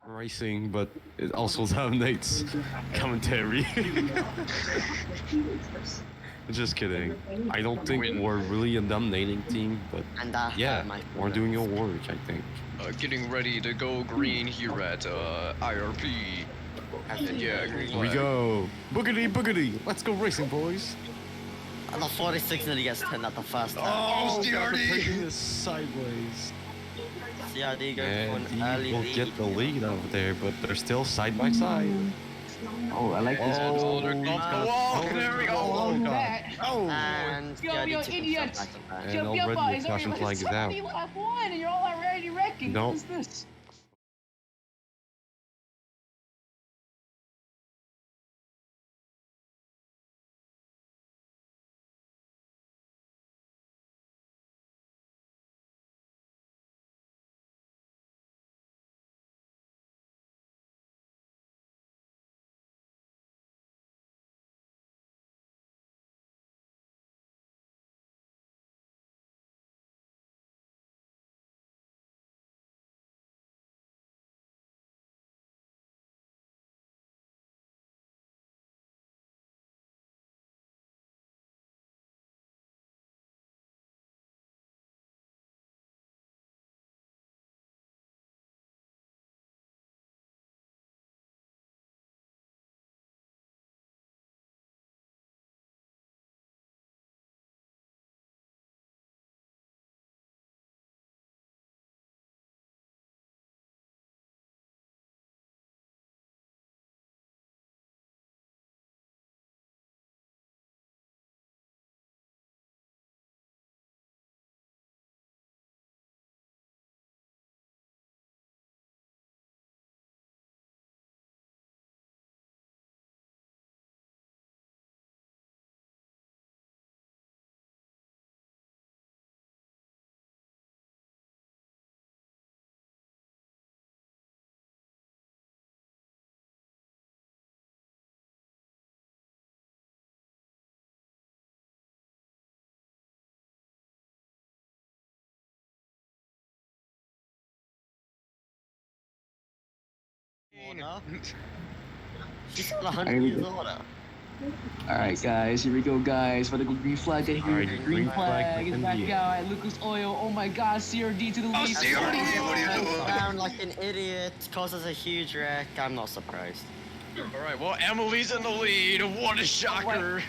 racing, but it also dominates commentary. Just kidding. I don't think we're really a dominating team, but yeah, we're doing your work, I think. Getting ready to go green here at IRP. And yeah, green Here we go. Boogity, boogity. Let's go racing, boys. The 46 nearly gets 10 at the first time. Oh, CRD! Taking this sideways. CRD goes And for an he early will lead. get the lead over there, but they're still side by side. Oh, I like this. Oh, there goes the wall. There we go. Oh, God. Oh! And Yo, CRD yo, took idiots! himself back to back. And already the caution flag is out. Lap one, and you're all already wrecking. Nope. What is this? She's still 100 years older. Alright, guys, here we go, guys. For the green flag, get here. Alright, Green flag Is back out. Lucas Oil. Oh my God, CRD to the lead. Oh, CRD, what are you doing? Down like an idiot, causes a huge wreck. I'm not surprised. Alright, well, Emily's in the lead. What a shocker.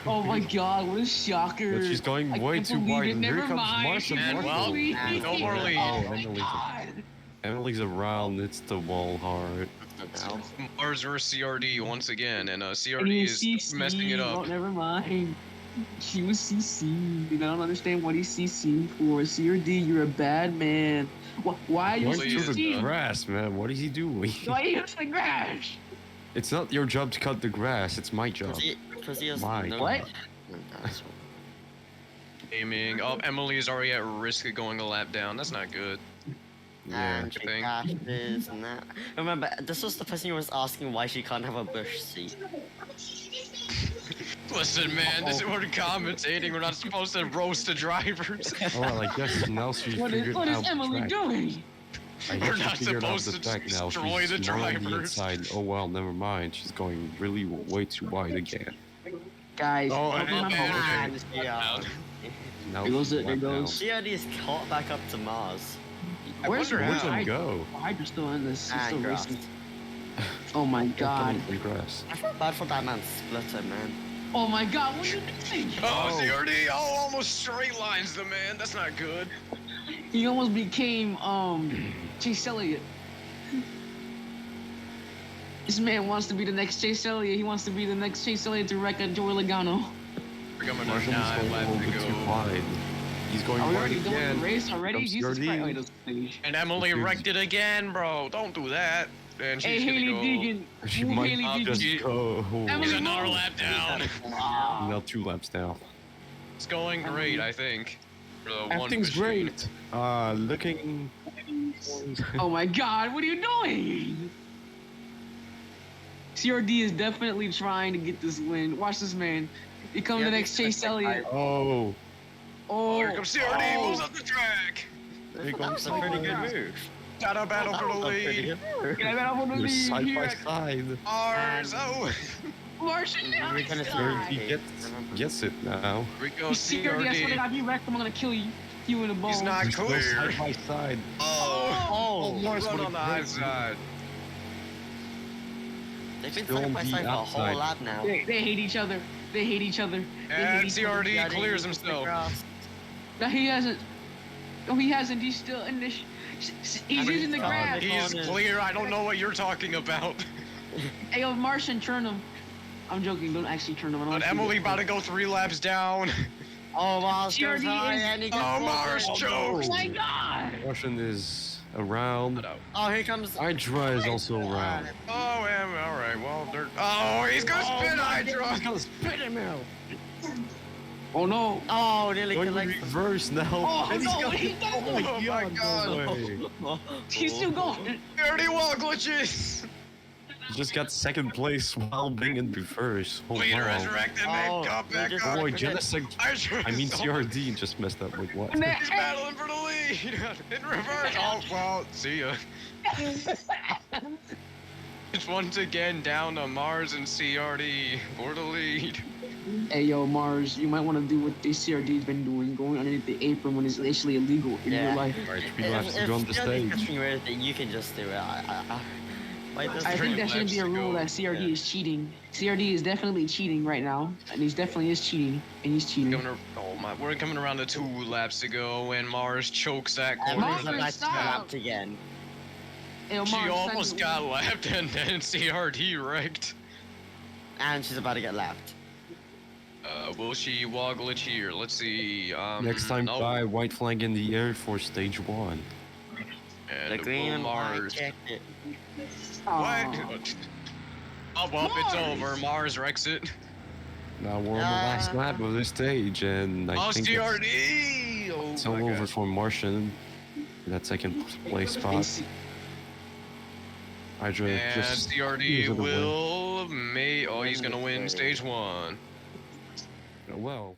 Oh my God, what a shocker. But she's going way can't too believe wide, it. and here Never comes mind. Marsha. And well, Marsha. no more lead. Oh, Emily's around. It's the wall hard. Mars versus CRD once again, and And CRD is CC. messing it Oh, up. never mind. She was CC. I don't understand what he's CC for. CRD, you're a bad man. Why are you Going through the CC? grass, man. What is he doing? Why are you using the grass? It's not your job to cut the grass. It's my job. Because he has My no... What? Aiming. Oh, Emily is already at risk of going a lap down. That's not good. Yeah. And she thing. crashes and that. Remember, this was the person who was asking why she can't have a bush seat. Listen, man, this is we're commentating. We're not supposed to roast the drivers. Oh, well, I guess now she What figured is out the Emily track. doing? I We're guess not she figured out supposed the to track now. destroy She's the more on the drivers. inside. Oh well, never mind. She's going really way too wide again. Guys, Oh, open and- up and- the- Yeah. Now There goes she's it, there left goes. CRD is caught back up to Mars. Where's wonder Where'd how. him go? Hydra's still in this. He's still And grass. racing. Oh my God. Coming from grass. I feel bad for that man Splitter, man. Oh my God, what are you doing? Oh, CRD! Oh, almost straight lines the man. That's not good. He almost became Chase Elliott. This man wants to be the next Chase Elliott. He wants to be the next Chase Elliott to wreck at Joey Logano. We're coming to Marshall's 9 going a little laps to bit too go. wide. He's going Are we wide already done with again. the race already? Comes Jesus CRD. Christ. Oh, he doesn't finish. And Emily wrecked it again, bro. Don't do that. And Hey, she's Haley gonna go. Deegan. She Ooh, might Haley just Deegan. go. Emily, He's another lap down. Now 2 laps down. It's going great, I think. For the one Everything's machine. great. Looking. Oh my God, what are you doing? CRD is definitely trying to get this win. Watch this man. Here comes the next Chase Elliott. Oh. Oh, Oh, here comes CRD, oh. moves up the track. There That was a pretty good move. Got a battle for the I'm pretty lead. good. Can I bet I'm on the You're lead side here? by side. Mars. Oh. Martian now We're he's gonna see alive. her. He gets it now. We go You CRD, I swear to CRD. God, if you wreck him, I'm gonna kill you. You in the balls. He's not Just go clear. side by side. Oh. Oh, Mars, Run what a on the great high side. they've been Still side on by the side for a outside. whole lap now. They hate each other. They hate each other. They And hate each other. CRD Yeah, they clears use the himself. grass. No, he hasn't. No, he hasn't. He's still in this. He's using the God. grass. He's clear. I don't know what you're talking about. Hey, yo, Martian, turn him. I'm joking. Don't actually turn him. I don't But want you to Emily get about to go 3 laps down. Oh, Mars goes CRD high is- and he gets Oh, Mars folded. choked. Oh my God! Russian is around. Oh, here comes. Hydra is also around. Oh, all right. Well, they're. Oh, he's gonna spin Hydra. He's gonna spit him out. Oh no! Oh, nearly Going collects. reverse now. Oh And no! got- He's oh my Oh my god, no God. way. He's still going. 30 wall glitches. He just got second place while being in reverse. Oh, Leader wow. resurrected. Oh, Man, come they back just- up. Boy, forget- Genesec. Hydra. I mean, is CRD just messed up. Like, what? And He's battling for the lead. In reverse. Oh, well, see ya. It's once again down to Mars and CRD for the lead. Hey yo, Mars, you might want to do what the CRD's been doing, going underneath the apron when it's actually illegal in Yeah. real life. Alright, we have to go on the CRD gets stage. me with it, you can just do it. Wait, there's I Three think that shouldn't laps be a to rule go. that CRD Yeah. is cheating. CRD is definitely cheating right now, and he's definitely is cheating, and he's cheating. Oh my, we're coming around to 2 laps to go, and Mars chokes that And corner. Mars, there's a match stop. lapped again. Hey, yo, She Mars, almost send- got lapped, and then CRD wrecked. And she's about to get lapped. Will she woggle it here? Let's see. Next time, no. by white flag in the air for stage 1. And The green will and white Mars. checked it. Aw. What? Oh, well, it's over. Mars wrecks it. Now we're on the last lap of this stage, and I Oh, think CRD! Oh, it's all my over God. for Martian. In that second place And spot. C- Hydra And just CRD easily win. will oh, he's gonna win stage 1. Well.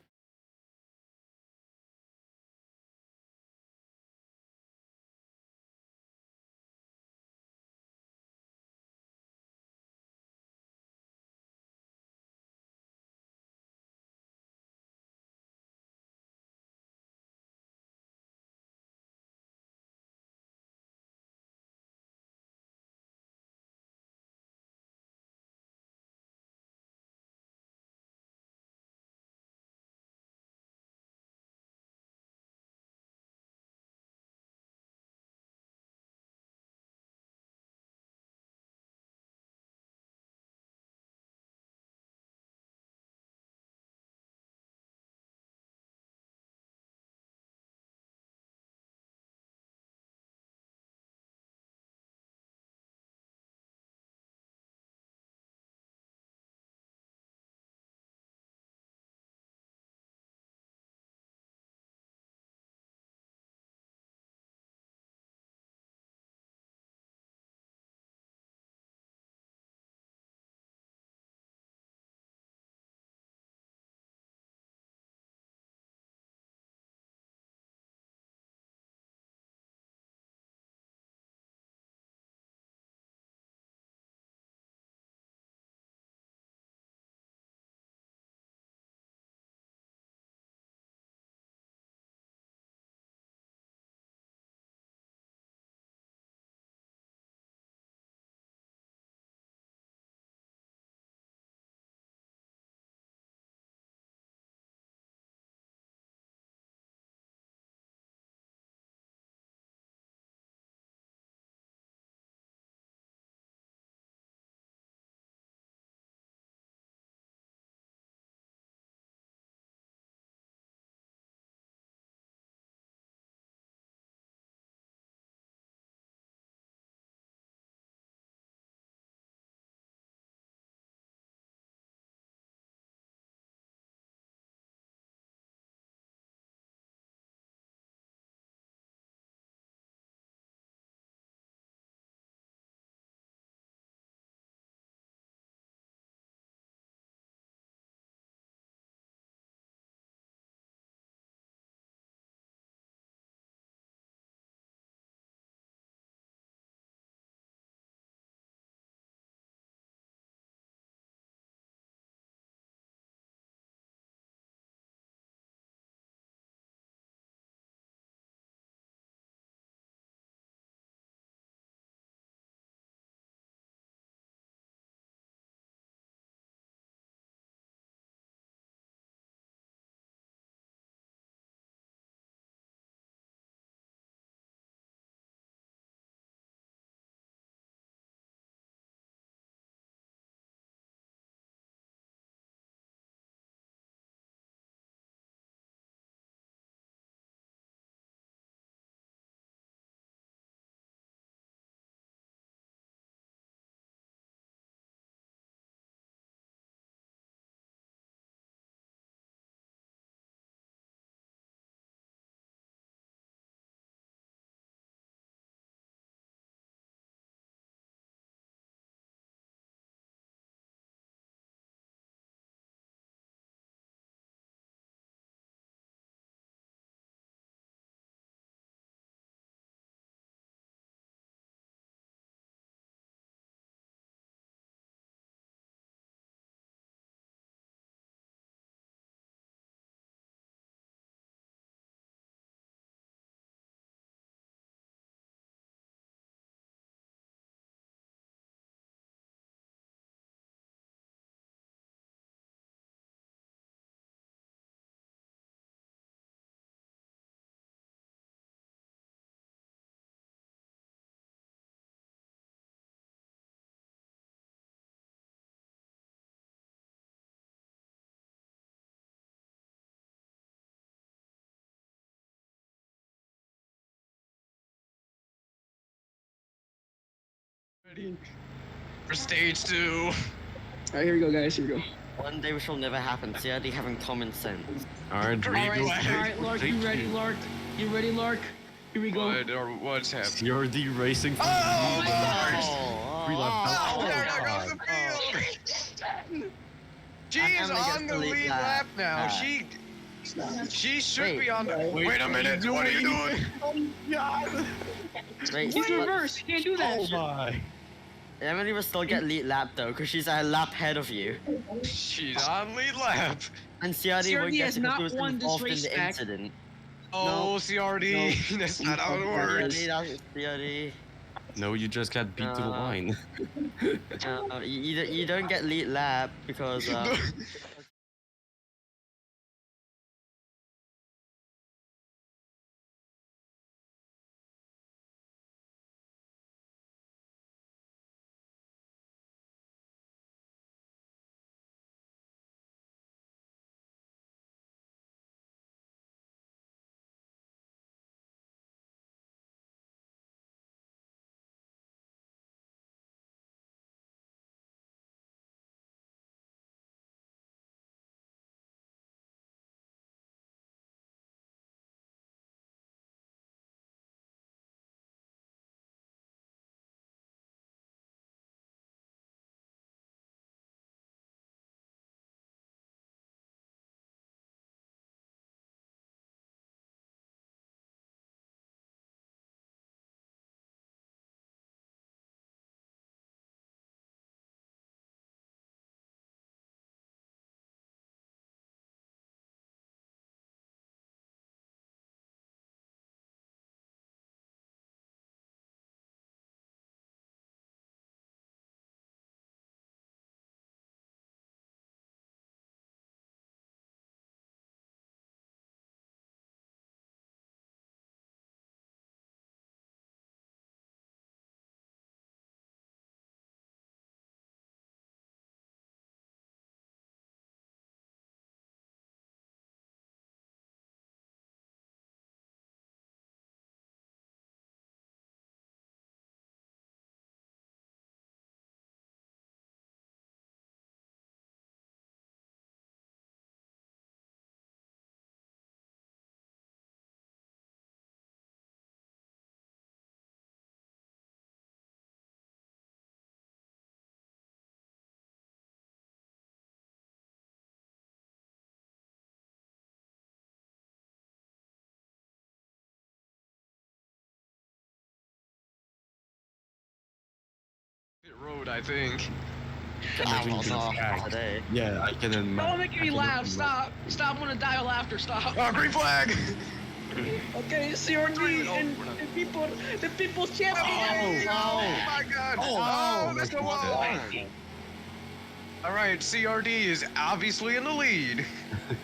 Ready for stage 2. All right, here we go, guys. Here we go. One day which will never happen. CRD having common sense. Alright, All right, Lark, you ready, Lark? You ready, Lark? Here we go. What's happening? CRD racing. Oh, Oh, there goes the field. She's Emily gets on the the lead lead lap now. She should be on the. Wait a minute. What are you doing? Wait, He's reversed. You can't do that. Oh my. Emily will still get lead lap though, because she's a lap ahead of you. She's on lead lap. And CRD won't CRD get has it because not he was won this involved in race the back. incident. Oh, CRD. That's not how it works. CRD. No, you just got beat to the line. You don't get lead lap because Pit road, I think. today. Yeah, I can imagine. Don't make me laugh. Stop. Stop when to dial laughter. Stop. Oh, green flag! Okay, CRD and the people's champion. Oh my god! Oh, that's the wall! Alright, CRD is obviously in the lead.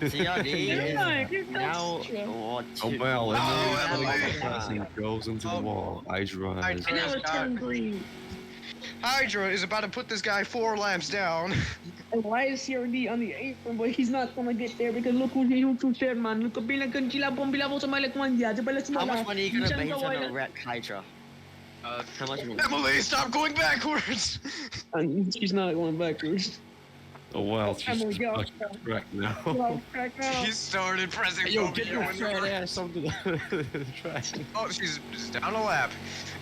CRD is now what? Oh well, Oh, and goes into the wall. I drive. And now it's turned green. Hydra is about to put this guy 4 laps down. And why is CRD on the apron? But he's not gonna get there because look who's here, man. Look, bilang kanila bombilabo sa malekwandia. How much money are you gonna pay to wreck Hydra? How much money? Emily, stop going backwards! She's not going backwards. Oh well, she's Emily, go. correct now. She started pressing Yo, over get your you fat ass onto the track. Oh, she's down a lap.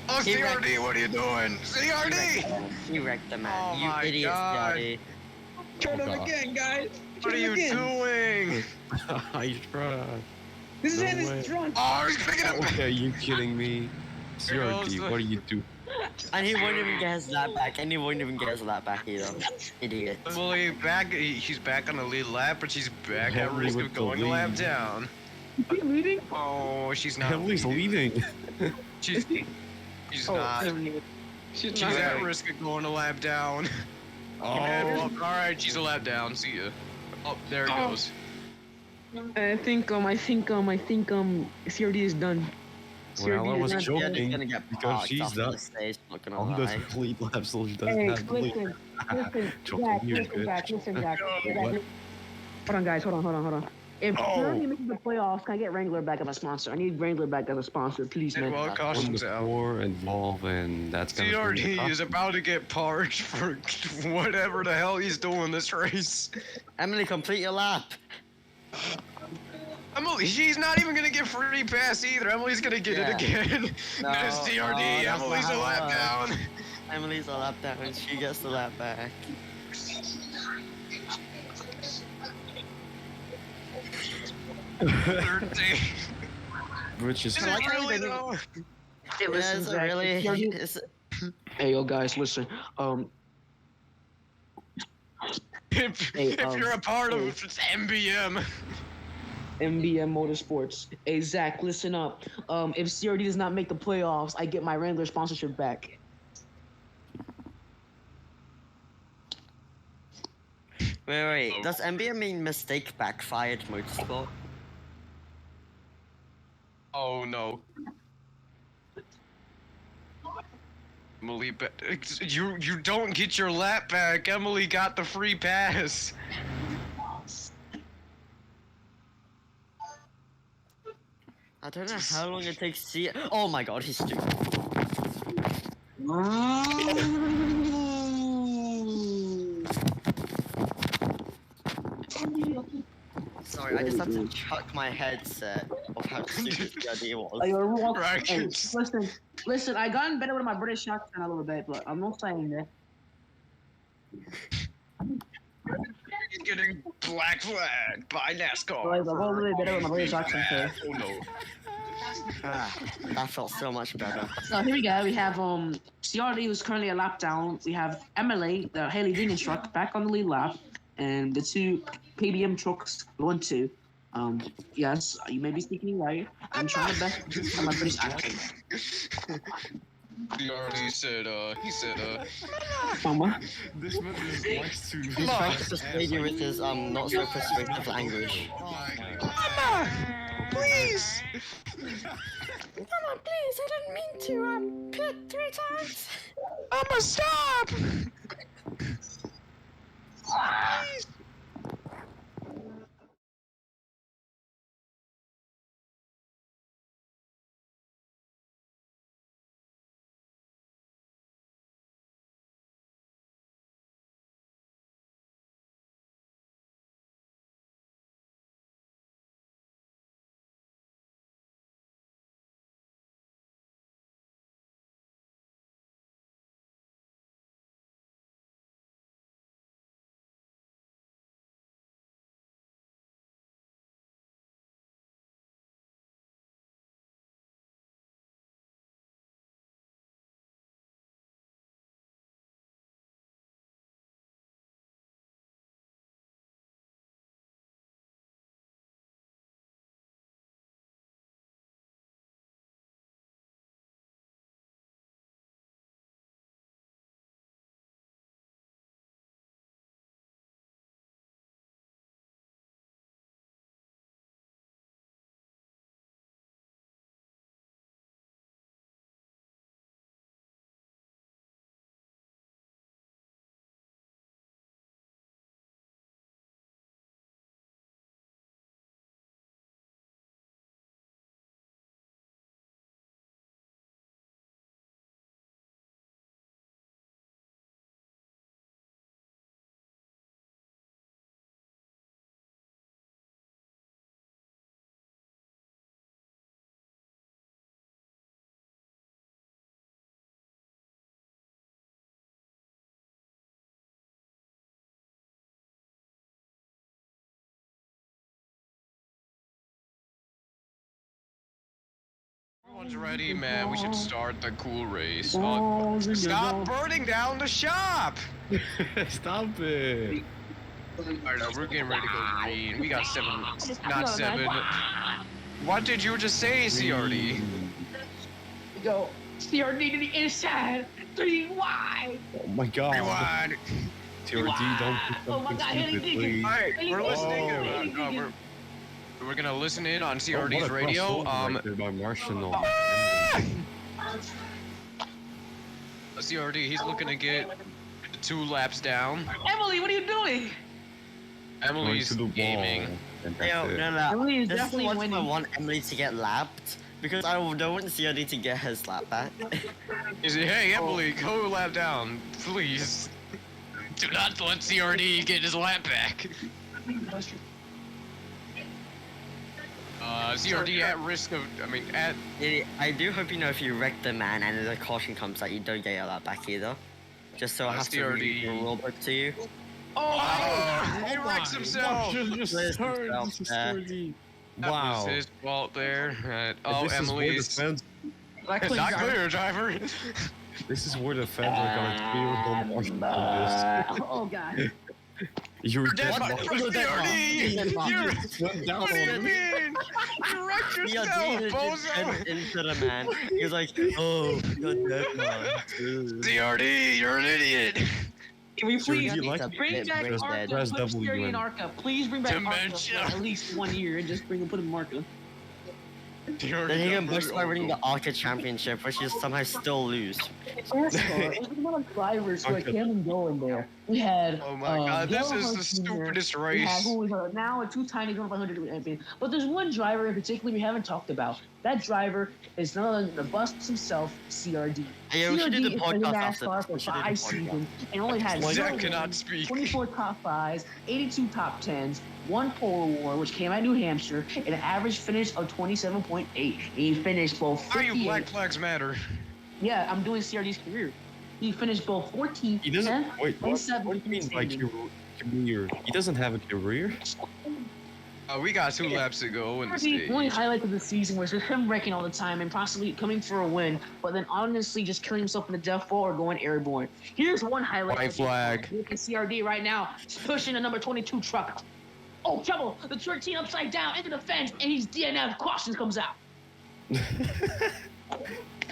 Oh, He CRD, what are you doing? CRD! You wrecked the man. Oh You my idiot, God. CRD. Turn him again, guys. What are you doing? I tried. This is No it. way. It's drunk. Oh, he's picking up. Okay, are you kidding me? There goes CRD, the- what are you doing? And he won't even get his lap back. And he won't even get his lap back either. Idiot. Emily, she's back on the lead lap, but she's back at Emily risk with of the going a lap lead. down. Is he leading? Oh, she's not. Emily's leading. She's not. She's She's not. at risk of going a lap down. Oh, All right, she's a lap down. See ya. Oh, there it goes. I think CRD is done. well, I was CRD is done. CRD's joking gonna get because parked she's off the not stage, not gonna on lie. the lead lap, so she doesn't Hey, have the lead. listen, Joking, Jack, you listen, bitch. Jack, listen, Jack. What? Hold on, guys, hold on. If CRD makes the playoffs, can I get Wrangler back as a sponsor? I need Wrangler back as a sponsor, please, man. Well, On caution's the out. floor involved, and that's gonna bring the CRD is costume. about to get parked for whatever the hell he's doing this race. Emily, complete your lap. Emily, she's not even gonna get free pass either. Emily's gonna get it again. No, There's CRD. that's Emily's not a how it lap works. down. Emily's a lap down and she gets the lap back. Third day. Which is Is like it how really they though? Hey, listen, Is it Zach, really? if CRD Is it- Hey, yo, guys, listen. If you're a part of MBM. MBM Motorsports. Hey, Zach, listen up. If CRD does not make the playoffs, I get my Wrangler sponsorship back. Wait. Does MBM mean mistake backfired motorsport? Oh no. Emily, you don't get your lap back. Emily got the free pass. I don't know how long it takes to. Oh my god, he's stupid. Sorry, I just had to chuck my headset of how stupid the idea was. Hey, Right. hey, listen, I gotten better with my British accent a little bit, but I'm not saying that. He's getting black flagged by NASCAR. Like, I got a little bit better with my British accent, so. Oh no. That felt so much better. So here we go. We have CRD, who's currently a lap down. We have Emily, the Haley Deegan truck, back on the lead lap, and the two KBM trucks 1-2. Yes, you may be speaking right. I'm trying my best to do my British accent. He already said, Mama. this man just likes to. He's trying to persuade you with his not so persuasive language. Mama, please. Come on, please, I didn't mean to pit 3 times. Mama, stop. Please. Everyone's ready, man. We should start the cool race. Stop burning down the shop! Stop it. Alright, no, we're getting ready to go green. We got 7, not 7. What did you just say, CRD? Go. CRD to the inside. 3 wide. Oh my god. Rewind. TRD, don't do Oh my something God, Haley stupid, Deegan. please. Alright, we're Oh. listening. We're gonna listen in on Oh, CRD's what a radio. crossover right there by Marshall. CRD, he's looking to get 2 laps down. Emily, what are you doing? Emily's Going to the gaming. wall. And that's No, it. no, no. Emily is This is definitely once I winning. want Emily to get lapped because I don't want COD to get his lap back. He said, hey, Emily, go lap down, please. Do not let CRD get his lap back. CRD at risk of, at... I do hope you know if you wreck the man and the caution comes out, you don't get your lap back either. Just so I have to read the rule book to you. Oh, he wrecks himself! Please, Wow. That was his fault there. Oh, Emily's... Like, Not clear, driver. This is where the fans are gonna clear home on Oh god. You're Dead dead. CRD! You're... Went down What do you on mean? You wrecked yourself, bozo! Into the man. He was like, oh, you're dead, man. CRD, you're an idiot! Can we Sir, do please you like bring it? back Press Arca? press Put W Fury in and- Arca. Please bring back Dementia. Arca for at least 1 year and just put him in Arca. Then he can boast by winning the Arca Championship, which he somehow still lose. There's a lot of drivers who Arca. came and go in there. We had. Oh my god, this Dale is the Hurst Jr., stupidest We had race. who was now a two-tiny 500 champion. But there's one driver in particular we haven't talked about. That driver is none other than the bust himself, CRD. Hey, yeah, we should do the CRD has been in podcast after NASCAR this. for We should do the 5 podcast. seasons and only had Zach 0 cannot wins, speak. 24 top 5s, 82 top 10s, 1 pole award, which came out of New Hampshire, and an average finish of 27.8. And he finished both How you 58. Black Flags matter? Yeah, I'm doing CRD's career. He finished both 14th, He doesn't. 10th, Wait, what? 27th, What do you mean by standing. career? He doesn't have a career. We got 2 laps to go in the The only stage. highlight of the season was just him wrecking all the time and possibly coming for a win, but then honestly just killing himself in the death ball or going airborne. Here's one highlight. White of the flag. season. Look at CRD right now. He's pushing the number 22 truck. Oh, trouble! The 13 upside down into the fence, and he's DNF. Caution comes out.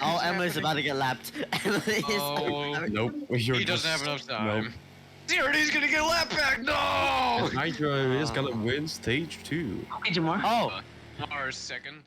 Oh, Emily's about to get lapped. Emily is. Oh, Nope. You're he doesn't have enough time. CRD's gonna get a lap back, no! Hydra is gonna win stage 2. Hey, Jamar. Oh, Our second.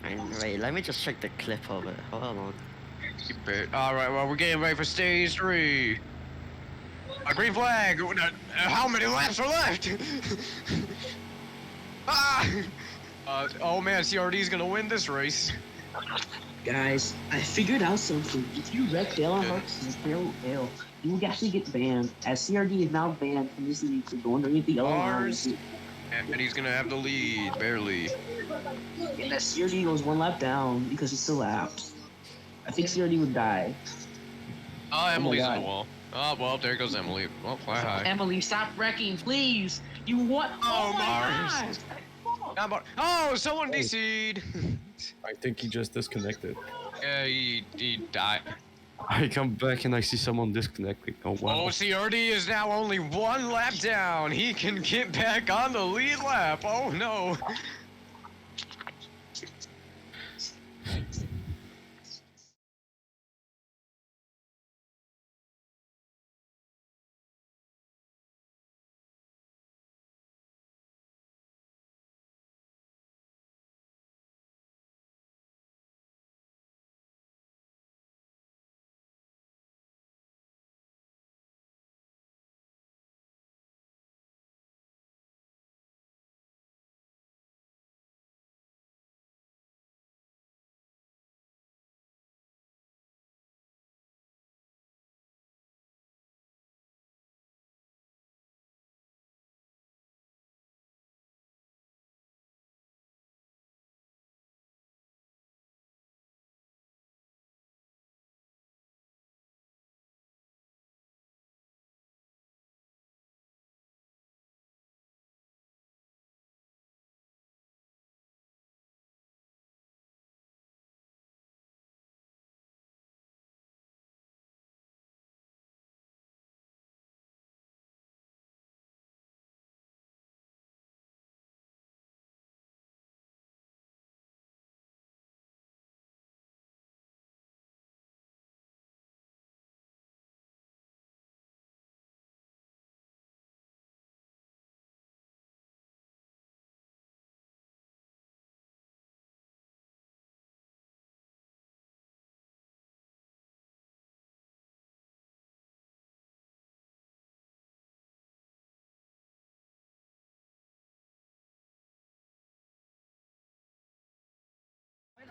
And wait, let me just check the clip of it. Hold on. All right, well, we're getting ready for stage 3. A green flag. How many laps are left? Ah! Oh man, CRD's gonna win this race. Guys, I figured out something. If you wreck Dale Earnhardt's tail, you will actually get banned, as CRD is now banned from this league for going underneath the yellow line. And he's gonna have the lead, barely. And that CRD goes 1 lap down because he's still lapped. I think CRD would die. Oh, Emily's in the wall. Oh, well, there goes Emily. Well, fly high. Emily, stop wrecking, please. You want? Oh, my Mars. God. Oh, someone DC'd. I think he just disconnected. Yeah, he died. I come back and I see someone disconnected. Oh wow. Oh, CRD is now only 1 lap down. He can get back on the lead lap. Oh no.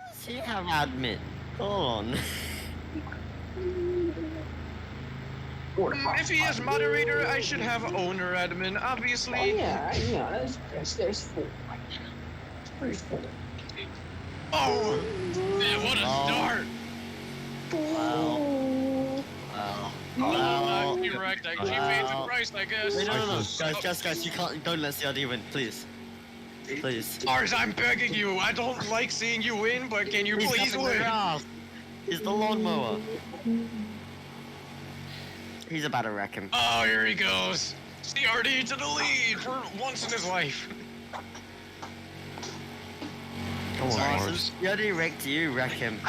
Does he have admin? Hold on. If he is moderator, I should have owner admin, obviously. Oh yeah, there's 4. There's 4. Oh! Man, what a start! Wow. Wow. He wrecked. He paid the price, I guess. Wait, no. Guys, you can't. Don't let CRD win, please. Please. Mars, I'm begging you. I don't like seeing you win, but can you please win? He's the lawnmower. He's about to wreck him. Oh, here he goes. CRD to the lead for once in his life. Come on, Mars. Mars. CRD wrecked you, wreck him.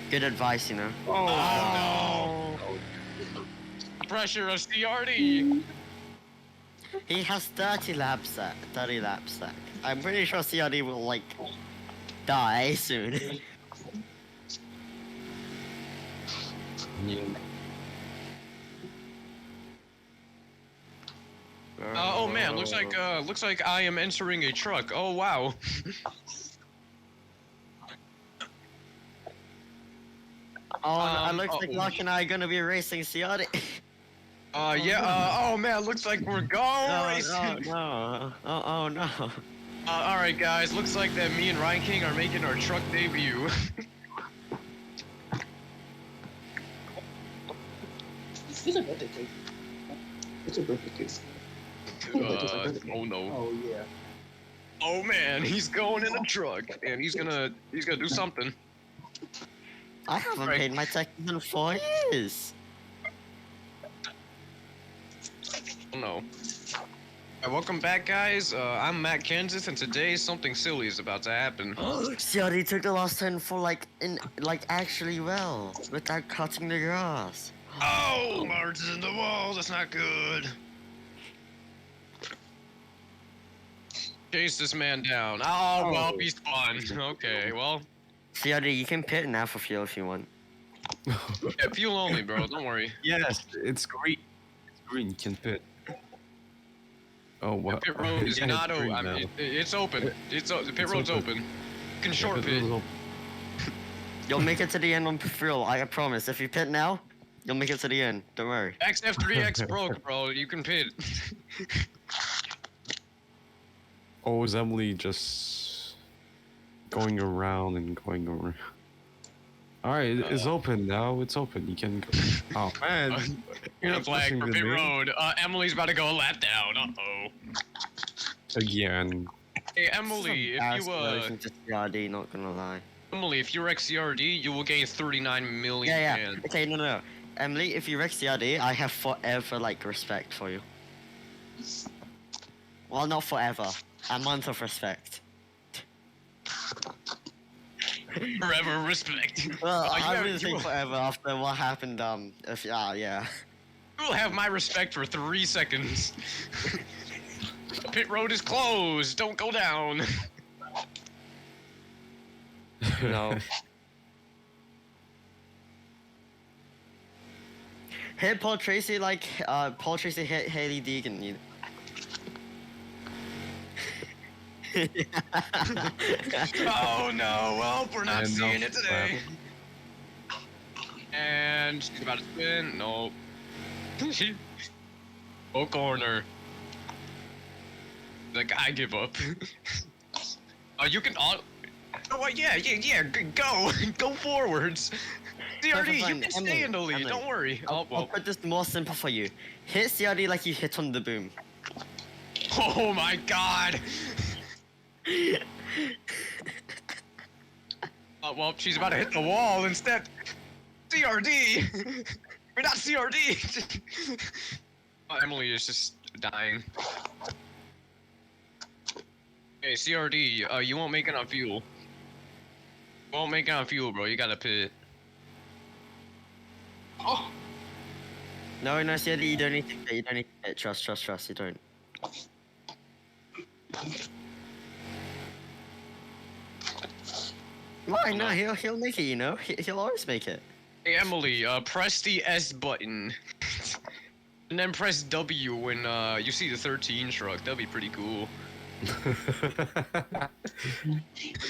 Good advice, you know. Oh no. Pressure of CRD. He has 30 laps left. I'm pretty sure CRD will, like, die soon. Yeah. Oh man, looks like I am entering a truck. Oh wow. Oh, it looks like Locke and I are gonna be racing CRD. Oh man, looks like we're going racing. No. Oh no. All right, guys. Looks like that me and Ryan King are making our truck debut. It's a birthday cake. It's a birthday cake. Oh no. Oh yeah. Oh man, he's going in a truck, and he's gonna do something. I haven't paid my taxes in 4 years. Oh no. Welcome back, guys. I'm Matt Kansas, and today something silly is about to happen. CRD took the last turn for actually well, without cutting the grass. Oh, Mars is in the wall. That's not good. Chase this man down. Oh, well, he spun. Okay, well. CRD, you can pit now for fuel if you want. Yeah, fuel only, bro. Don't worry. Yes, it's green. It's green. You can pit. Oh, wow. The pit road is Yeah, not it's green open. now. It's open. The pit road's open. You can short Pit pit. is open. You'll make it to the end on fuel, I promise. If you pit now, you'll make it to the end. Don't worry. XF3X broke, bro. You can pit. Oh, is Emily just going around and going around? Alright, it's open now. It's open. You can go. Oh, man. You're not Flag pushing for the pit name. road. Emily's about to go a lap down. Uh-oh. Again. Hey, Emily, if you, Just CRD, not gonna lie. Emily, if you wreck CRD, you will gain 39 million. Yeah. Okay, no. Emily, if you wreck CRD, I have forever, like, respect for you. Well, not forever. A month of respect. Forever respect. Well, I yeah, really you think will- forever after what happened, yeah. You will have my respect for 3 seconds. The pit road is closed. Don't go down. No. Hit Paul Tracy like, Paul Tracy hit Haley Deegan. You... Oh no, well, we're not And seeing no it today. And she's about to spin. Nope. Oh, corner. Like, I give up. You can all. Oh, what? Yeah, go. Go forwards. CRD, you fine. can stay in the lead. Emily, Don't worry. I'll put this more simple for you. Hit CRD like you hit on the boom. Oh my god. Well, she's about to hit the wall instead. CRD! We're not CRD! Oh, Emily is just dying. Hey, CRD, you won't make enough fuel. Won't make enough fuel, bro. You gotta pit. Oh! No, CRD, you don't need to pit. You don't need to pit. Trust, you don't. Why? No, he'll make it, you know? He'll always make it. Hey, Emily, press the S button. And then press W when, you see the 13 truck. That'd be pretty cool.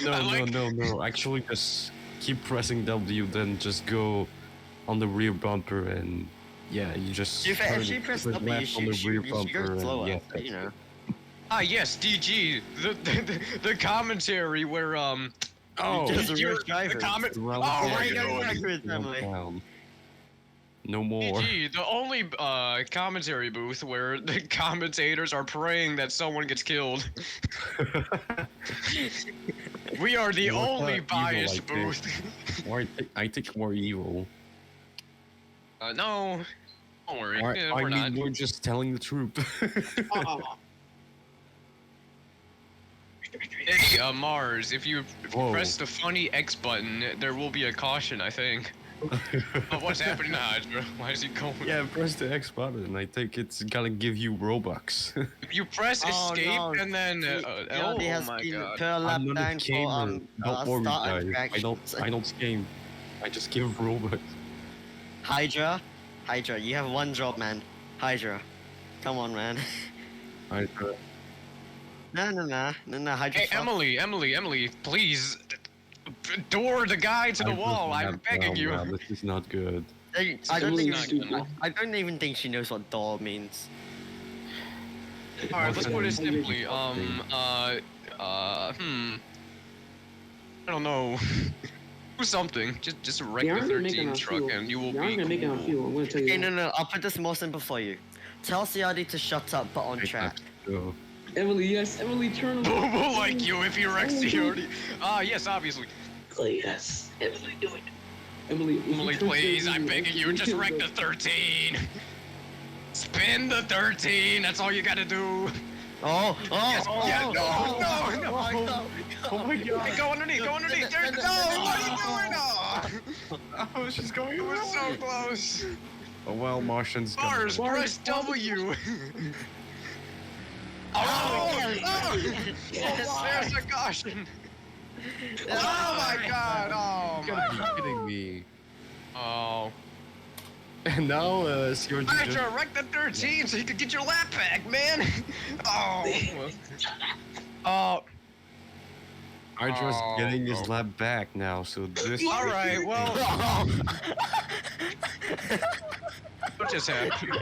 No. Actually, just keep pressing W, then just go on the rear bumper and yeah, you just. If turn you press to the W, you left on the should rear go bumper and slower, yeah, you know. Ah, yes, DG. The commentary where, Oh, Just a you're- race driver. the comment. Oh Well, my yeah, god. no more. DG, the only commentary booth where the commentators are praying that someone gets killed. We are the You're not only evil biased like booth. Or I think we're evil. No, don't worry. Or, Yeah, I we're mean, not. we're just telling the truth. Hey, Mars, if you Whoa. press the funny X button, there will be a caution, I think. But what's happening now, Hydra? Why is he going? Yeah, press the X button. I think it's gonna give you Robux. You press Oh, escape no. and then. CRD Oh has my been god. per lap I'm not down a for, gamer. Don't worry, start guys. interactions. I don't scam. I just give Robux. Hydra, you have one job, man. Hydra, come on, man. I, No, Hydra. Hey, fuck. Emily, please. Door the guy to the wall. I'm begging you. This is not good. I don't Really think. stupid. I don't even think she knows what door means. Alright, let's put it simply. I don't know. Do something. Just wreck They the aren't gonna make 13 enough truck fuel. and you will They aren't be gonna make enough cool. fuel. I'm gonna tell you. Okay, that. no. I'll put this more simple for you. Tell CRD to shut up, but on track. So, Emily, yes, Emily, turn We'll around. like you if you wreck CRD. Ah, yes, obviously. Yes, Emily, do it. Emily, if you Emily, turn please, 13, I'm begging you, just wreck the 13. Spin the 13. That's all you gotta do. Oh, Yes, yeah, no. oh my god! Hey, go underneath. Go underneath. No, what are you doing? Oh, she's going It was so close. Oh well, Martian's Mars, gonna. press W. There's a caution. Oh my god! Oh You my gotta be god! kidding me. Oh. And now, CRG I just... tried to wreck the 13 so you could get your lap back, man. Oh. Oh. Hydra's Oh, getting his no. lap back now, so this... All right. Well. What just happened?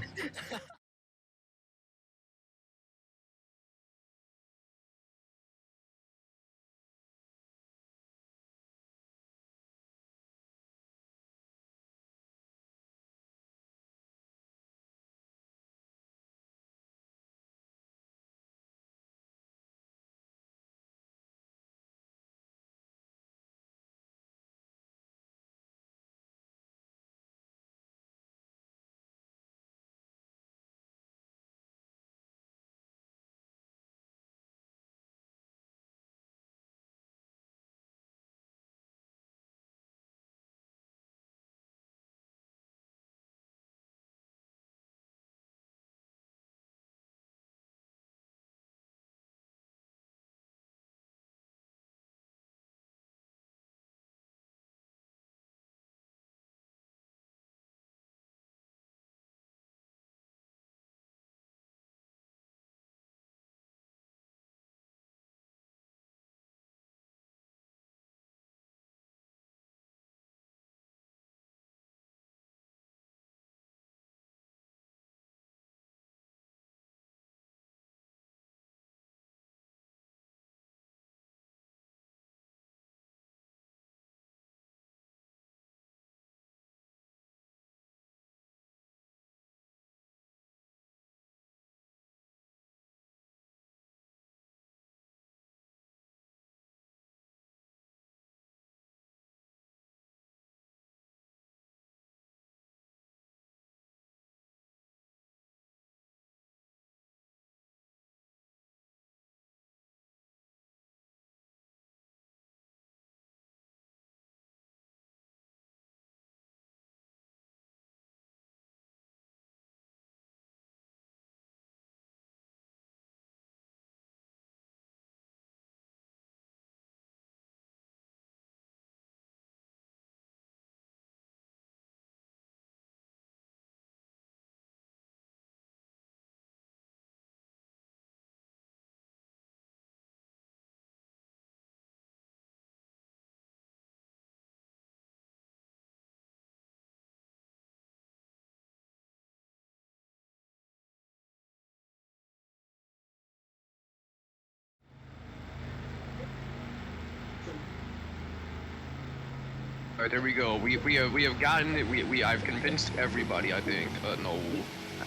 All right, there we go. We have gotten it. I've convinced everybody. I think. No,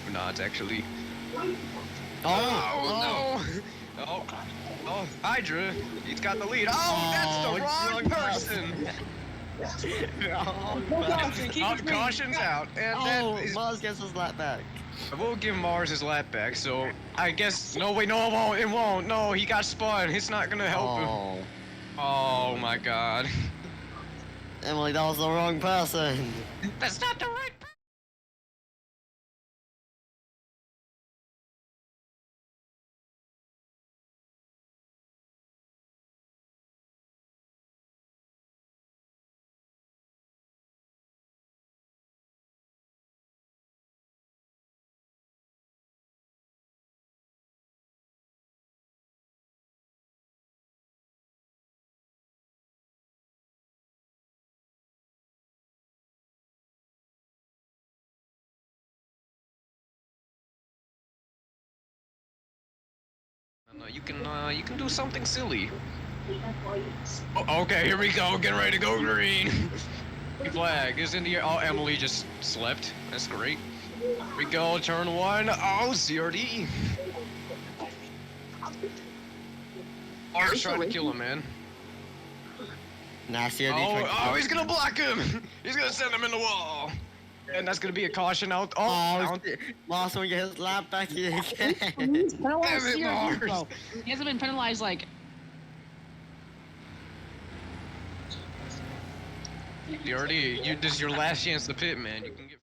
I'm not actually. Oh no! Oh, Hydra, he's got the lead. Oh, that's the wrong person. Caution's out, and that is. Mars gets his lap back. I will give Mars his lap back. So I guess no, wait, no, it won't. It won't. No, he got spun. It's not gonna help him. Oh my God. Emily, that was the wrong person. That's not the right. No, you can do something silly. Oh, okay, here we go. Getting ready to go green. Flag is in the air. Oh, Emily just slept. That's great. Here we go. Turn one. Oh, CRD. Art's trying to kill him, man. Nasty. Oh, he's gonna block him. He's gonna send him in the wall. And that's gonna be a caution out. Mars won't get his lap back again. He's penalized Damn it, CRD, Mars. bro. He hasn't been penalized like. This is your last chance to pit, man. You can get.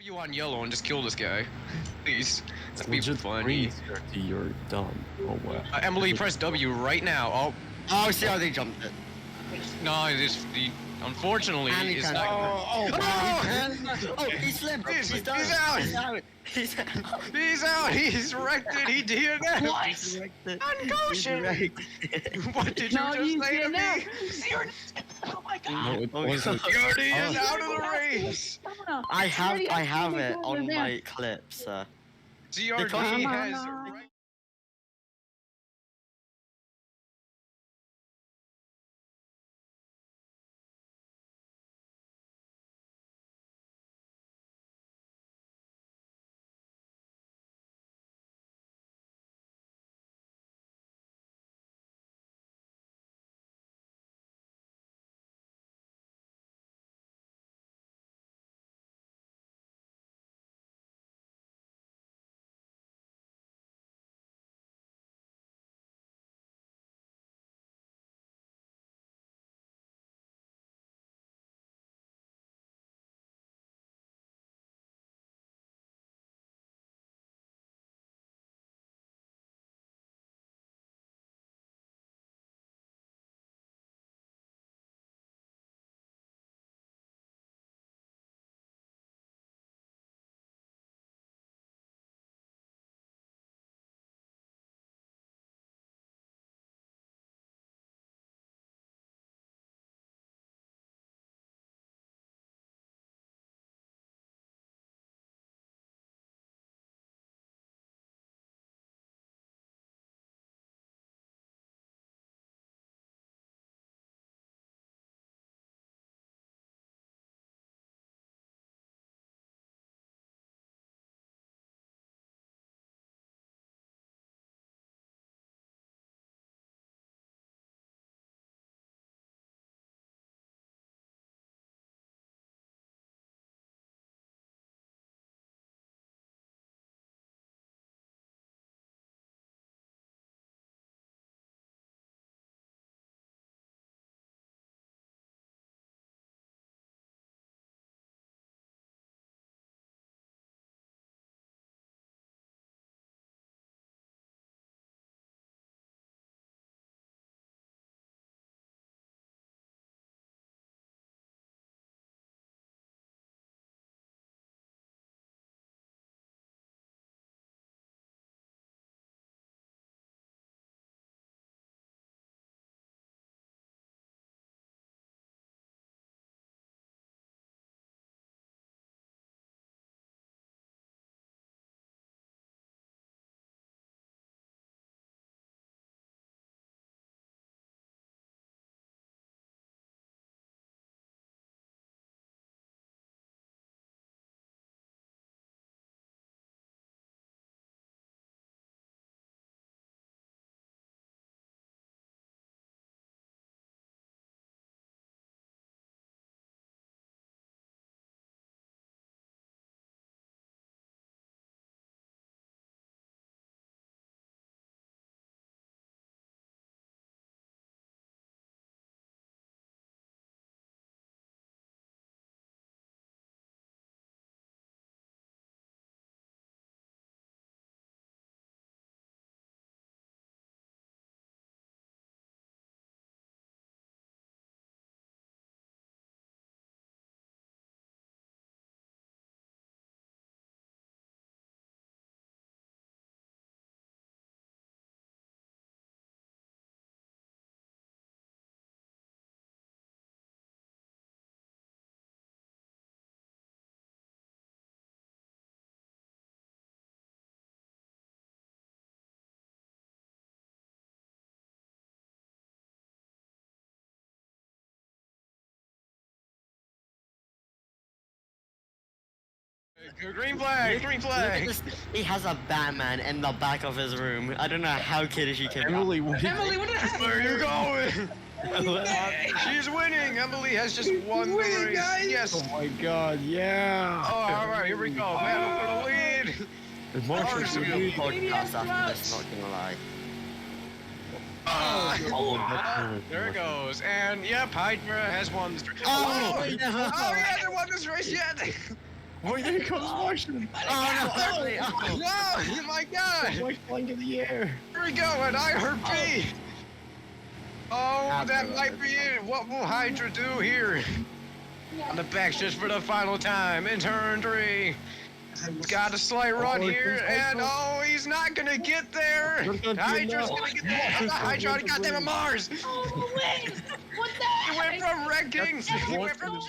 You on yellow and just kill this guy, please. That'd be Legit funny. green CRT, you're dumb. Oh wow. Emily, press W right now. Oh, Oh, see how they jumped it. no, unfortunately, And he it's turned not. Oh, he slipped. He's He's done. out. He's out. He's out. He's out. He's wrecked it. He did it. He's wrecked it. Unconscious. Wrecked it. What did you No, just you say to did now. me? Oh my god. No, it Oh, wasn't. God. Gertie is Oh. out of the race. I have it on my clips. CRT Because- has. Green flag! Green Look at flag! this. He has a Batman in the back of his room. I don't know how kiddish he can be. Emily, what Emily, what the heck? Where are you going? She's winning! Emily has just won the race! Yes! Oh my god, yeah! Oh, alright, here we go. Man for the lead! It's Marshall Marshall's should gonna do be podcast after this, not gonna lie. There it goes. And yep, Hydra has won this race. Oh, Oh, yeah, they won this race yet! Wait, there comes Martian. Oh no! Oh. No! My God! Martian flying in the air. Here we go, and I heard B. Oh, that might be it. What will Hydra do here? On the back just for the final time in turn 3. Got a slight run here, and oh, he's not gonna get there. Hydra's gonna get there. I'm not Hydra, goddamn it, Mars. Oh, wait! What the He went from wrecking. He went from